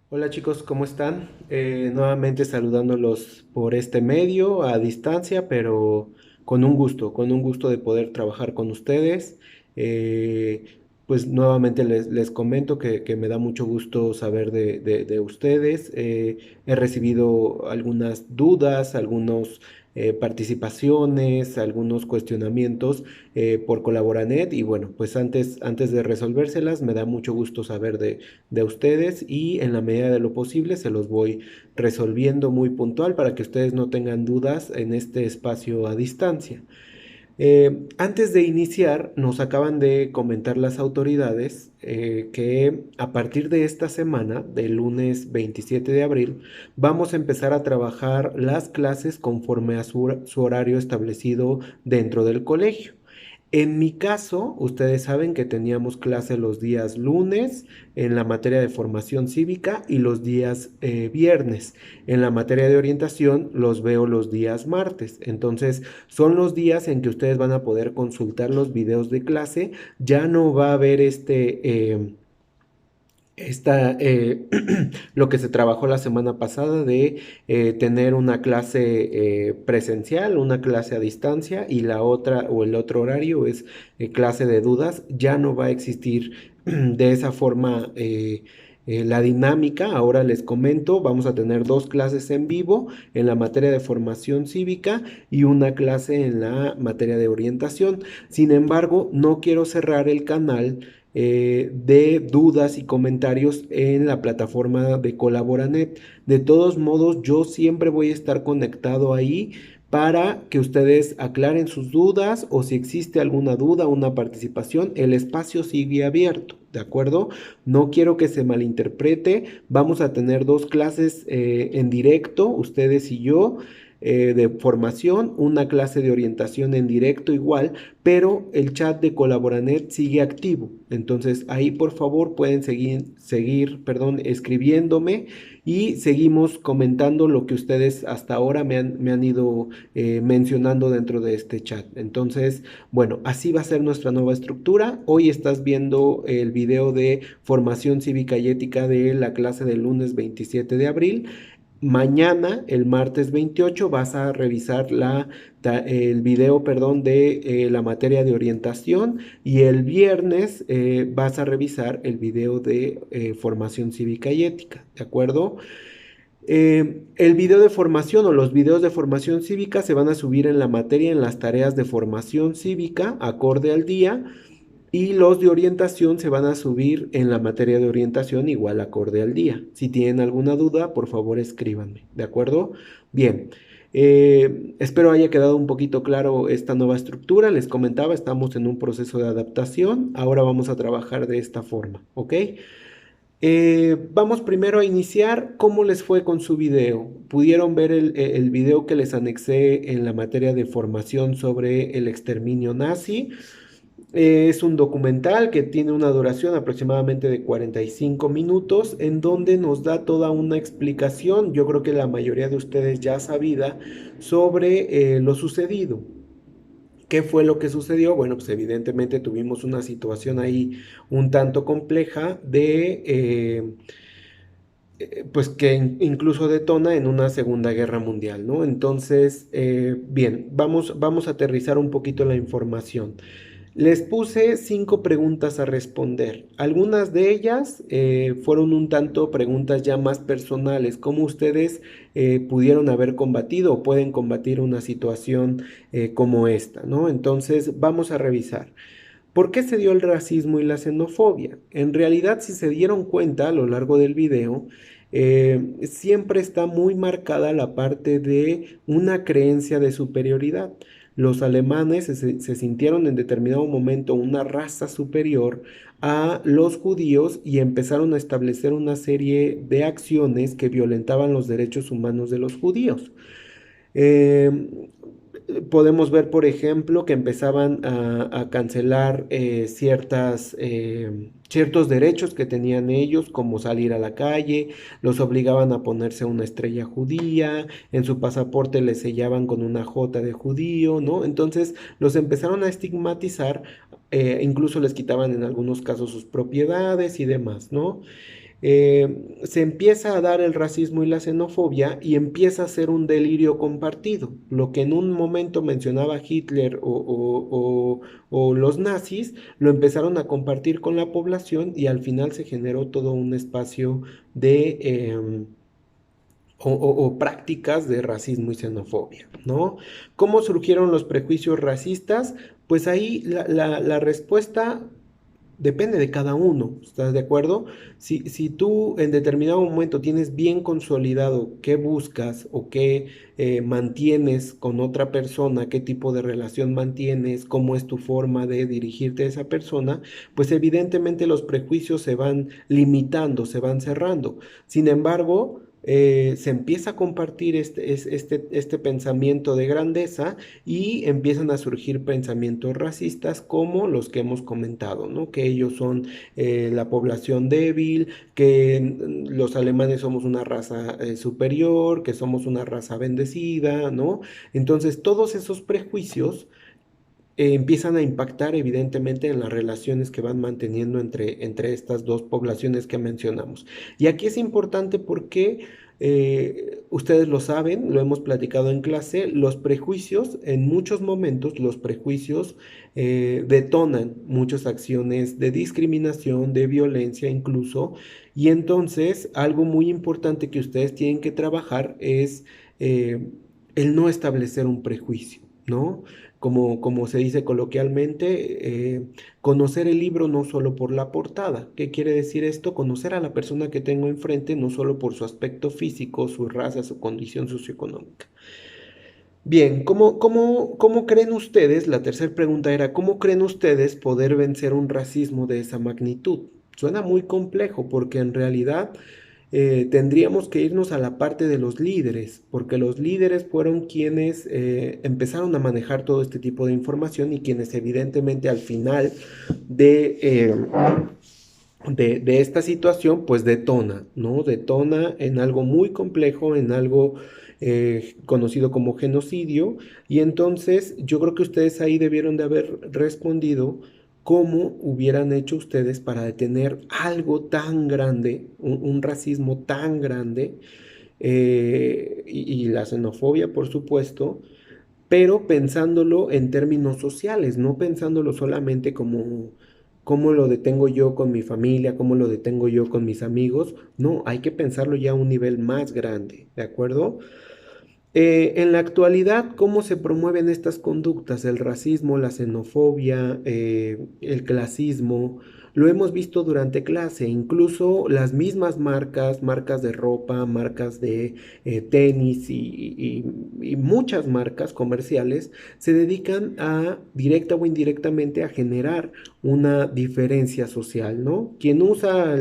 Hola chicos, ¿cómo están? Nuevamente saludándolos por este medio a distancia, pero con un gusto de poder trabajar con ustedes. Eh, pues nuevamente les comento que me da mucho gusto saber de ustedes. He recibido algunas dudas, algunas participaciones, algunos cuestionamientos por Colaboranet y bueno, pues antes de resolvérselas me da mucho gusto saber de ustedes y en la medida de lo posible se los voy resolviendo muy puntual para que ustedes no tengan dudas en este espacio a distancia. Antes de iniciar, nos acaban de comentar las autoridades que a partir de esta semana, del lunes 27 de abril, vamos a empezar a trabajar las clases conforme a su horario establecido dentro del colegio. En mi caso, ustedes saben que teníamos clase los días lunes en la materia de formación cívica y los días viernes. En la materia de orientación los veo los días martes. Entonces, son los días en que ustedes van a poder consultar los videos de clase. Ya no va a haber lo que se trabajó la semana pasada de tener una clase presencial, una clase a distancia y la otra o el otro horario es clase de dudas. Ya no va a existir de esa forma la dinámica. Ahora les comento, vamos a tener dos clases en vivo en la materia de formación cívica y una clase en la materia de orientación. Sin embargo, no quiero cerrar el canal de dudas y comentarios en la plataforma de Colaboranet. De todos modos, yo siempre voy a estar conectado ahí para que ustedes aclaren sus dudas o si existe alguna duda, una participación, el espacio sigue abierto, ¿de acuerdo? No quiero que se malinterprete. Vamos a tener dos clases en directo, ustedes y yo. De formación, una clase de orientación en directo igual, pero el chat de Colaboranet sigue activo. Entonces ahí por favor pueden perdón, escribiéndome y seguimos comentando lo que ustedes hasta ahora me han ido mencionando dentro de este chat. Entonces, bueno, así va a ser nuestra nueva estructura. Hoy estás viendo el video de formación cívica y ética de la clase del lunes 27 de abril. Mañana, el martes 28, vas a revisar el video, perdón, de la materia de orientación y el viernes vas a revisar el video de formación cívica y ética, ¿de acuerdo? El video de formación o los videos de formación cívica se van a subir en la materia en las tareas de formación cívica acorde al día y los de orientación se van a subir en la materia de orientación igual acorde al día. Si tienen alguna duda, por favor escríbanme, ¿de acuerdo? Bien, espero haya quedado un poquito claro esta nueva estructura. Les comentaba, estamos en un proceso de adaptación. Ahora vamos a trabajar de esta forma, ¿ok? Vamos primero a iniciar cómo les fue con su video. ¿Pudieron ver el video que les anexé en la materia de formación sobre el exterminio nazi? Es un documental que tiene una duración aproximadamente de 45 minutos en donde nos da toda una explicación, yo creo que la mayoría de ustedes ya sabida, sobre lo sucedido. ¿Qué fue lo que sucedió? Bueno, pues evidentemente tuvimos una situación ahí un tanto compleja pues que incluso detona en una Segunda Guerra Mundial, ¿no? Entonces, bien, vamos a aterrizar un poquito la información. Les puse 5 preguntas a responder. Algunas de ellas fueron un tanto preguntas ya más personales, cómo ustedes pudieron haber combatido o pueden combatir una situación como esta, ¿no? Entonces, vamos a revisar. ¿Por qué se dio el racismo y la xenofobia? En realidad, si se dieron cuenta a lo largo del video, siempre está muy marcada la parte de una creencia de superioridad. Los alemanes se sintieron en determinado momento una raza superior a los judíos y empezaron a establecer una serie de acciones que violentaban los derechos humanos de los judíos. Eh, Podemos ver, por ejemplo, que empezaban a cancelar ciertos derechos que tenían ellos, como salir a la calle, los obligaban a ponerse una estrella judía, en su pasaporte les sellaban con una J de judío, ¿no? Entonces los empezaron a estigmatizar, incluso les quitaban en algunos casos sus propiedades y demás, ¿no? se empieza a dar el racismo y la xenofobia y empieza a ser un delirio compartido. Lo que en un momento mencionaba Hitler o los nazis, lo empezaron a compartir con la población y al final se generó todo un espacio de... o prácticas de racismo y xenofobia, ¿no? ¿Cómo surgieron los prejuicios racistas? Pues ahí la respuesta depende de cada uno, ¿estás de acuerdo? Si tú en determinado momento tienes bien consolidado qué buscas o qué mantienes con otra persona, qué tipo de relación mantienes, cómo es tu forma de dirigirte a esa persona, pues evidentemente los prejuicios se van limitando, se van cerrando. Sin embargo, se empieza a compartir este pensamiento de grandeza y empiezan a surgir pensamientos racistas como los que hemos comentado, ¿no? Que ellos son la población débil, que los alemanes somos una raza superior, que somos una raza bendecida, ¿no? Entonces, todos esos prejuicios empiezan a impactar evidentemente en las relaciones que van manteniendo entre estas dos poblaciones que mencionamos. Y aquí es importante porque ustedes lo saben, lo hemos platicado en clase, los prejuicios, en muchos momentos los prejuicios detonan muchas acciones de discriminación, de violencia incluso, y entonces algo muy importante que ustedes tienen que trabajar es el no establecer un prejuicio, ¿no? Como se dice coloquialmente, conocer el libro no solo por la portada. ¿Qué quiere decir esto? Conocer a la persona que tengo enfrente no solo por su aspecto físico, su raza, su condición socioeconómica. Bien, ¿cómo creen ustedes? La tercera pregunta era, ¿cómo creen ustedes poder vencer un racismo de esa magnitud? Suena muy complejo porque en realidad tendríamos que irnos a la parte de los líderes, porque los líderes fueron quienes empezaron a manejar todo este tipo de información y quienes evidentemente al final de, de esta situación, pues detona, ¿no? Detona en algo muy complejo, en algo conocido como genocidio, y entonces yo creo que ustedes ahí debieron de haber respondido cómo hubieran hecho ustedes para detener algo tan grande, un racismo tan grande, y la xenofobia, por supuesto, pero pensándolo en términos sociales, no pensándolo solamente como cómo lo detengo yo con mi familia, cómo lo detengo yo con mis amigos, no, hay que pensarlo ya a un nivel más grande, ¿de acuerdo? En la actualidad, ¿cómo se promueven estas conductas? El racismo, la xenofobia, el clasismo. Lo hemos visto durante clase, incluso las mismas marcas, marcas de ropa, marcas de tenis y muchas marcas comerciales se dedican a, directa o indirectamente, a generar una diferencia social, ¿no? Quien usa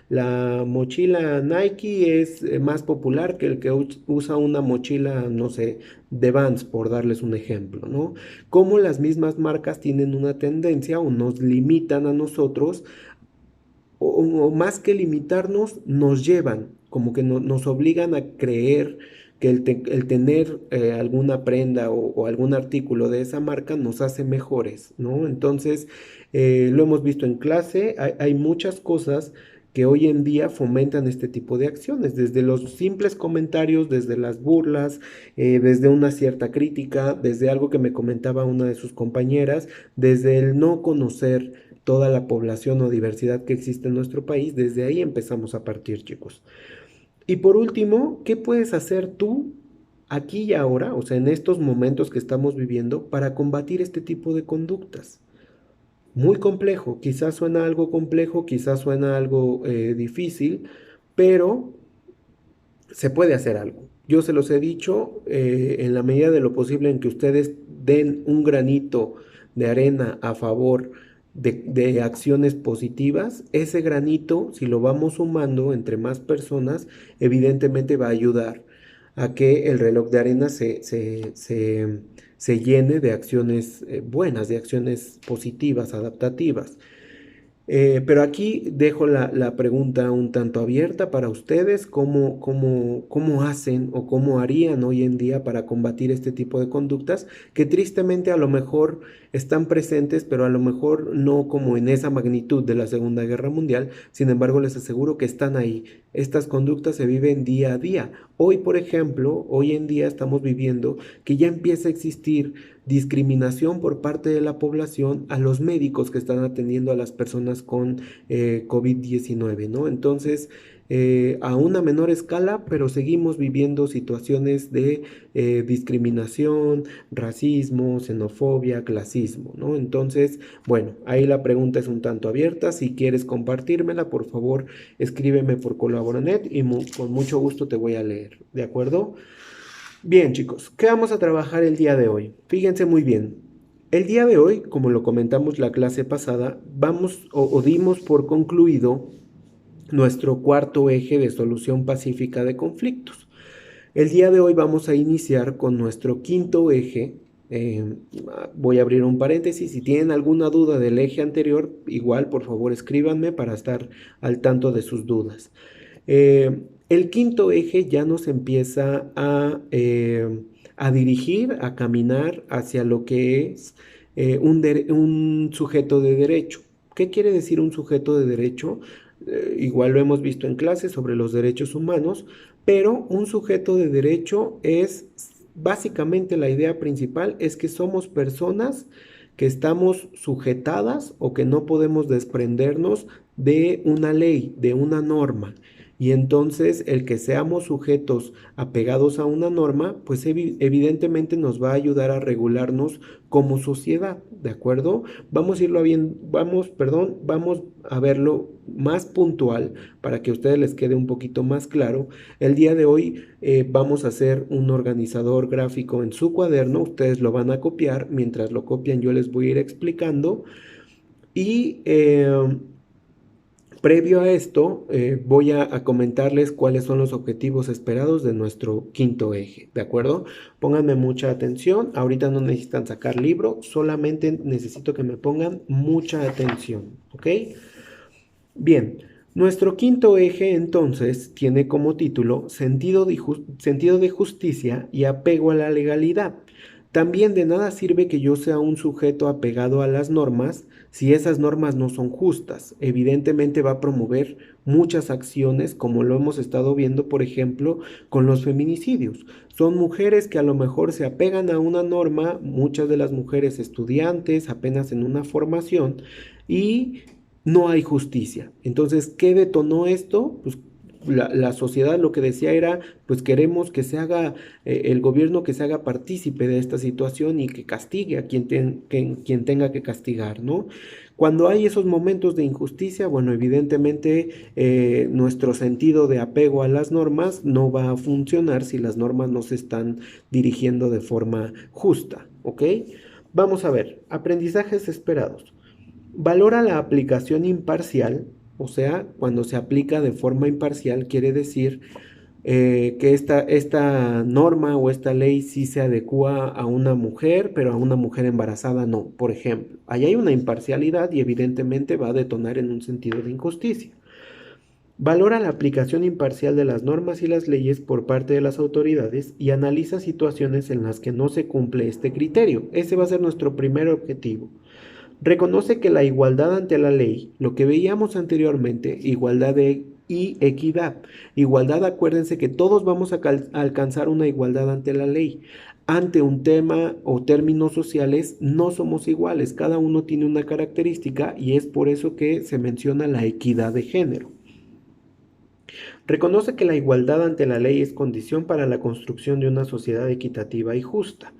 la mochila Nike es más popular que el que usa una mochila, no sé, de Vans, por darles un ejemplo, ¿no? Cómo las mismas marcas tienen una tendencia o nos limitan a nosotros, o más que limitarnos, nos llevan, como que nos obligan a creer que el tener alguna prenda o algún artículo de esa marca nos hace mejores, ¿no? Entonces, lo hemos visto en clase, hay muchas cosas que hoy en día fomentan este tipo de acciones, desde los simples comentarios, desde las burlas, desde una cierta crítica, desde algo que me comentaba una de sus compañeras, desde el no conocer toda la población o diversidad que existe en nuestro país, desde ahí empezamos a partir, chicos. Y por último, ¿qué puedes hacer tú aquí y ahora, o sea, en estos momentos que estamos viviendo, para combatir este tipo de conductas? Muy complejo, quizás suena algo complejo, quizás suena algo difícil, pero se puede hacer algo. Yo se los he dicho, en la medida de lo posible en que ustedes den un granito de arena a favor de acciones positivas, ese granito, si lo vamos sumando entre más personas, evidentemente va a ayudar a que el reloj de arena se llene de acciones buenas, de acciones positivas, adaptativas. Pero aquí dejo la pregunta un tanto abierta para ustedes, ¿cómo hacen o cómo harían hoy en día para combatir este tipo de conductas que tristemente a lo mejor están presentes, pero a lo mejor no como en esa magnitud de la Segunda Guerra Mundial? Sin embargo, les aseguro que están ahí. Estas conductas se viven día a día. Hoy, por ejemplo, hoy en día estamos viviendo que ya empieza a existir discriminación por parte de la población a los médicos que están atendiendo a las personas con COVID-19, ¿no? Entonces, a una menor escala, pero seguimos viviendo situaciones de discriminación, racismo, xenofobia, clasismo, ¿no? Entonces, bueno, ahí la pregunta es un tanto abierta. Si quieres compartírmela, por favor, escríbeme por Colaboranet y con mucho gusto te voy a leer, ¿de acuerdo? Bien, chicos, ¿qué vamos a trabajar el día de hoy? Fíjense muy bien. El día de hoy, como lo comentamos la clase pasada, vamos o dimos por concluido nuestro cuarto eje de solución pacífica de conflictos. El día de hoy vamos a iniciar con nuestro quinto eje. Eh, Voy a abrir un paréntesis. Si tienen alguna duda del eje anterior, igual por favor escríbanme para estar al tanto de sus dudas. El quinto eje ya nos empieza a dirigir, a caminar hacia lo que es un sujeto de derecho. ¿Qué quiere decir un sujeto de derecho? Igual lo hemos visto en clases sobre los derechos humanos, pero un sujeto de derecho es básicamente la idea principal es que somos personas que estamos sujetadas o que no podemos desprendernos de una ley, de una norma. Y entonces el que seamos sujetos apegados a una norma, pues evidentemente nos va a ayudar a regularnos como sociedad, ¿de acuerdo? Vamos a irlo bien, vamos a verlo más puntual para que a ustedes les quede un poquito más claro. El día de hoy vamos a hacer un organizador gráfico en su cuaderno, ustedes lo van a copiar, mientras lo copian yo les voy a ir explicando y previo a esto, voy a comentarles cuáles son los objetivos esperados de nuestro quinto eje, ¿de acuerdo? Pónganme mucha atención, ahorita no necesitan sacar libro, solamente necesito que me pongan mucha atención, ¿ok? Bien, nuestro quinto eje entonces tiene como título sentido de justicia y apego a la legalidad. También de nada sirve que yo sea un sujeto apegado a las normas si esas normas no son justas. Evidentemente va a promover muchas acciones, como lo hemos estado viendo, por ejemplo, con los feminicidios. Son mujeres que a lo mejor se apegan a una norma, muchas de las mujeres estudiantes, apenas en una formación, y no hay justicia. Entonces, ¿qué detonó esto? Pues la sociedad lo que decía era, pues queremos que se haga, el gobierno que se haga partícipe de esta situación y que castigue a quien tenga que castigar, ¿no? Cuando hay esos momentos de injusticia, bueno, evidentemente nuestro sentido de apego a las normas no va a funcionar si las normas no se están dirigiendo de forma justa, ¿ok? Vamos a ver, aprendizajes esperados. Valora la aplicación imparcial, o sea, cuando se aplica de forma imparcial, quiere decir que esta norma o esta ley sí se adecua a una mujer, pero a una mujer embarazada no, por ejemplo. Ahí hay una imparcialidad y evidentemente va a detonar en un sentido de injusticia. Valora la aplicación imparcial de las normas y las leyes por parte de las autoridades y analiza situaciones en las que no se cumple este criterio. Ese va a ser nuestro primer objetivo. Reconoce que la igualdad ante la ley, lo que veíamos anteriormente, y equidad. Igualdad, acuérdense que todos vamos a alcanzar una igualdad ante la ley. Ante un tema o términos sociales no somos iguales, cada uno tiene una característica y es por eso que se menciona la equidad de género. Reconoce que la igualdad ante la ley es condición para la construcción de una sociedad equitativa y justa.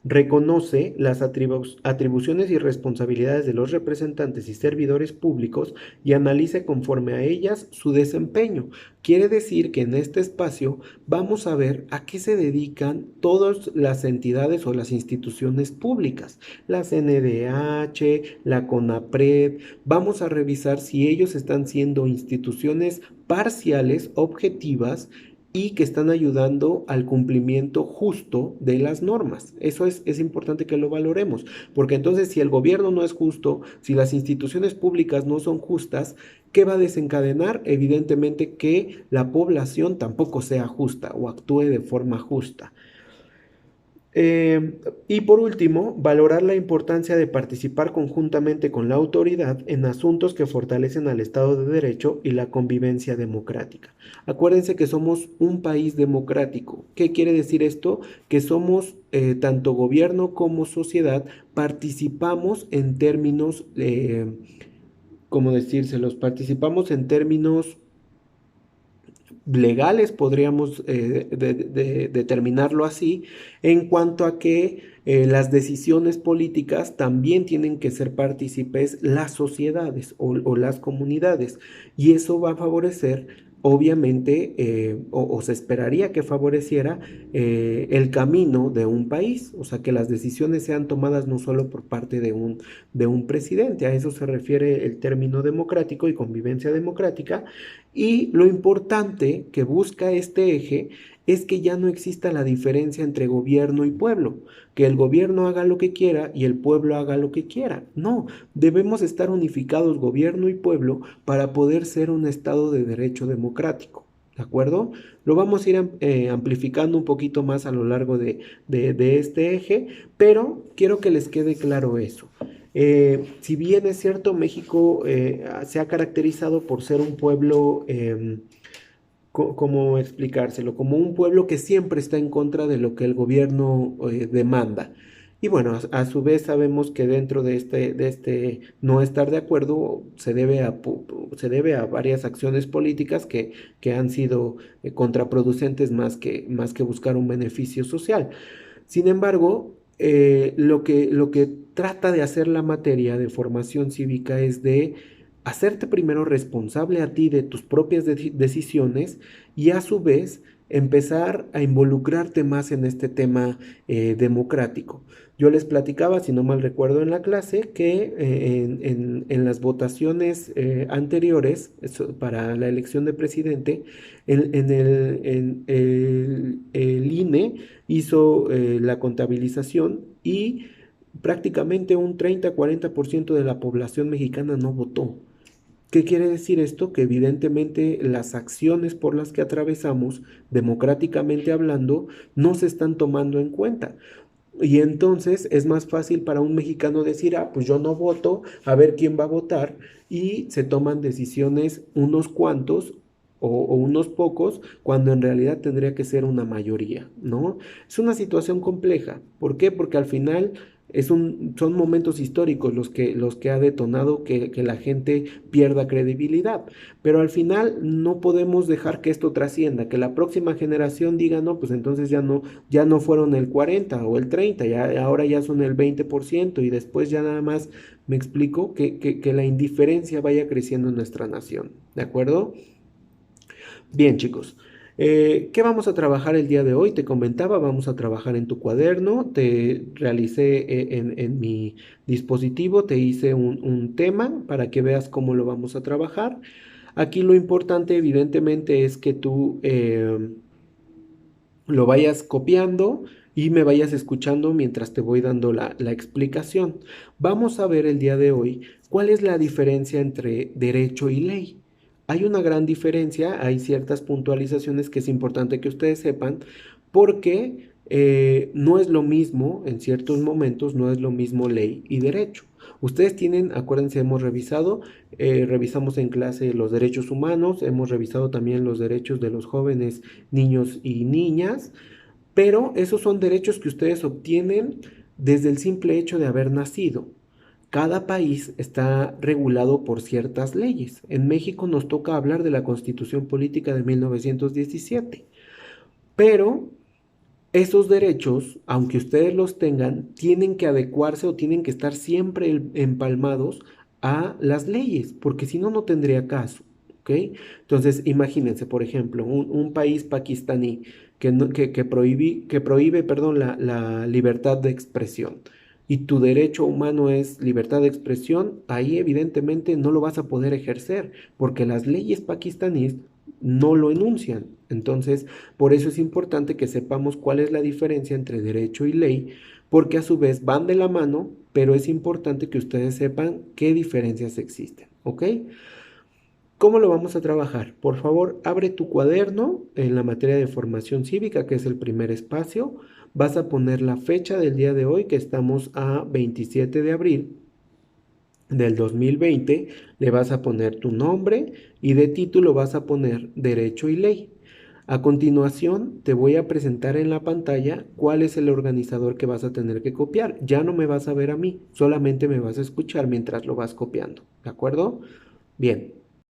Reconoce las atribuciones y responsabilidades de los representantes y servidores públicos y analice conforme a ellas su desempeño. Quiere decir que en este espacio vamos a ver a qué se dedican todas las entidades o las instituciones públicas, la CNDH, la CONAPRED. Vamos a revisar si ellos están siendo instituciones parciales, objetivas, y que están ayudando al cumplimiento justo de las normas. Eso es importante que lo valoremos, porque entonces si el gobierno no es justo, si las instituciones públicas no son justas, ¿qué va a desencadenar? Evidentemente que la población tampoco sea justa o actúe de forma justa. Y por último, valorar la importancia de participar conjuntamente con la autoridad en asuntos que fortalecen al Estado de Derecho y la convivencia democrática. Acuérdense que somos un país democrático. ¿Qué quiere decir esto? Que somos, tanto gobierno como sociedad, participamos en términos, ¿cómo decírselos? Participamos en términos legales, podríamos determinarlo así, en cuanto a que las decisiones políticas también tienen que ser partícipes las sociedades o las comunidades, y eso va a favorecer, obviamente, o se esperaría que favoreciera el camino de un país, o sea, que las decisiones sean tomadas no solo por parte de un presidente, a eso se refiere el término democrático y convivencia democrática. Y lo importante que busca este eje es que ya no exista la diferencia entre gobierno y pueblo, que el gobierno haga lo que quiera y el pueblo haga lo que quiera. No, debemos estar unificados gobierno y pueblo para poder ser un Estado de derecho democrático. ¿De acuerdo? Lo vamos a ir amplificando un poquito más a lo largo de este eje, pero quiero que les quede claro eso. Si bien es cierto, México se ha caracterizado por ser un pueblo, ¿cómo explicárselo? Como un pueblo que siempre está en contra de lo que el gobierno demanda. Y bueno, a su vez sabemos que dentro de este no estar de acuerdo se debe a varias acciones políticas que han sido contraproducentes más que buscar un beneficio social. Sin embargo, lo que trata de hacer la materia de formación cívica es de hacerte primero responsable a ti de tus propias decisiones y a su vez empezar a involucrarte más en este tema democrático. Yo les platicaba, si no mal recuerdo en la clase, que en las votaciones anteriores para la elección de presidente, el INE hizo la contabilización y prácticamente un 30-40% de la población mexicana no votó. ¿Qué quiere decir esto? Que evidentemente las acciones por las que atravesamos, democráticamente hablando, no se están tomando en cuenta. Y entonces es más fácil para un mexicano decir, ah, pues yo no voto, a ver quién va a votar, y se toman decisiones unos cuantos o unos pocos, cuando en realidad tendría que ser una mayoría, ¿no? Es una situación compleja. ¿Por qué? Porque al final son momentos históricos los que ha detonado que la gente pierda credibilidad. Pero al final no podemos dejar que esto trascienda, que la próxima generación diga, no, pues entonces ya no fueron el 40 o el 30, ya, ahora ya son el 20% y después ya nada más me explico que la indiferencia vaya creciendo en nuestra nación. ¿De acuerdo? Bien, chicos. ¿Qué vamos a trabajar el día de hoy? Te comentaba, vamos a trabajar en tu cuaderno. Te realicé en mi dispositivo, te hice un tema para que veas cómo lo vamos a trabajar. Aquí lo importante, evidentemente, es que tú lo vayas copiando y me vayas escuchando mientras te voy dando la explicación. Vamos a ver el día de hoy cuál es la diferencia entre derecho y ley. Hay una gran diferencia, hay ciertas puntualizaciones que es importante que ustedes sepan, porque no es lo mismo, en ciertos momentos, no es lo mismo ley y derecho. Ustedes tienen, acuérdense, hemos revisado, revisamos en clase los derechos humanos, hemos revisado también los derechos de los jóvenes, niños y niñas, pero esos son derechos que ustedes obtienen desde el simple hecho de haber nacido. Cada país está regulado por ciertas leyes. En México nos toca hablar de la Constitución Política de 1917, pero esos derechos, aunque ustedes los tengan, tienen que adecuarse o tienen que estar siempre empalmados a las leyes, porque si no, no tendría caso. ¿Ok? Entonces, imagínense, por ejemplo, un país pakistaní que prohíbe, perdón, la libertad de expresión. Y tu derecho humano es libertad de expresión, ahí evidentemente no lo vas a poder ejercer, porque las leyes pakistaníes no lo enuncian. Entonces, por eso es importante que sepamos cuál es la diferencia entre derecho y ley, porque a su vez van de la mano, pero es importante que ustedes sepan qué diferencias existen, ¿ok? ¿Cómo lo vamos a trabajar? Por favor, abre tu cuaderno en la materia de formación cívica, que es el primer espacio. Vas a poner la fecha del día de hoy, que estamos a 27 de abril del 2020. Le vas a poner tu nombre y de título vas a poner Derecho y Ley. A continuación, te voy a presentar en la pantalla cuál es el organizador que vas a tener que copiar. Ya no me vas a ver a mí, solamente me vas a escuchar mientras lo vas copiando, ¿de acuerdo? Bien.